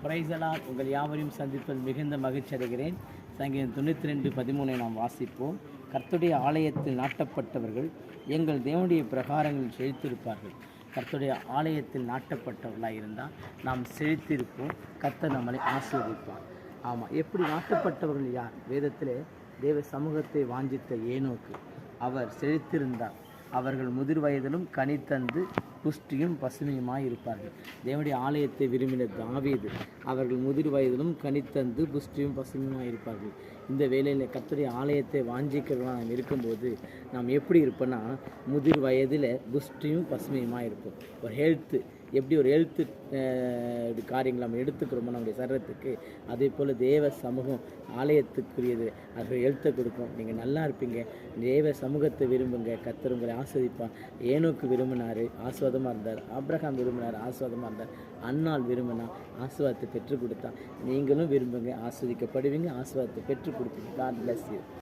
பிரைசலால் உங்கள் யாவரையும் சந்திப்பதில் மிகுந்த மகிழ்ச்சி அடைகிறேன். சங்கீதம் 92:13 நாம் வாசிப்போம். கர்த்தருடைய ஆலயத்தில் நாட்டப்பட்டவர்கள் எங்கள் தேவனுடைய பிரகாரங்களில் செழித்திருப்பார்கள். கர்த்தருடைய ஆலயத்தில் நாட்டப்பட்டவர்களாக இருந்தால் நாம் செழித்திருப்போம். கர்த்தர் நம்மளை ஆசீர்வதிப்பார். ஆமாம், எப்படி நாட்டப்பட்டவர்கள் யார்? வேதத்திலே தேவ சமூகத்தை வாஞ்சித்த ஏனோக்கு அவர் செழித்திருந்தார். அவர்கள் முதிர் வயதிலும் கனி தந்து புஷ்டியும் பசுமையுமாய் இருப்பார்கள். தேவனுடைய ஆலயத்தை விரும்பின தாவீது அவர்கள் முதிர் வயதிலும் கனி தந்து புஷ்டியும் பசுமையுமாய் இருப்பார்கள். இந்த வேளையில் கர்த்தருடைய ஆலயத்தை வாஞ்சிக்கிறவர்களாக நாம் இருக்கும்போது நாம் எப்படி இருப்போம்னா, முதிர் வயதில் புஷ்டியும் பசுமையுமாய் இருப்போம். ஒரு ஹெல்த்து, எப்படி ஒரு ஹெல்த்து காரியங்கள் நம்ம எடுத்துக்கிறோமோ நம்முடைய சரீரத்துக்கு, அதே போல் தேவ சமூகம் ஆலயத்துக்குரியது. அது ஹெல்த்தை கொடுக்கும். நீங்கள் நல்லா இருப்பீங்க. தேவ சமூகத்தை விரும்புங்க. கர்த்தர் உங்களை ஆஸ்வதிப்பான். ஏனோக்கு விரும்பினார், ஆஸ்வாதமாக இருந்தார். ஆபிரகாம் விரும்பினார், ஆஸ்வாதமாக இருந்தார். அன்னாள் விரும்பினா ஆசீர்வாதத்தை பெற்றுக் கொடுத்தா. நீங்களும் விரும்புங்க, ஆஸ்வதிக்கப்படுவீங்க, ஆசீர்வாதத்தை பெற்றுக் கொடுப்பீங்க. God bless you.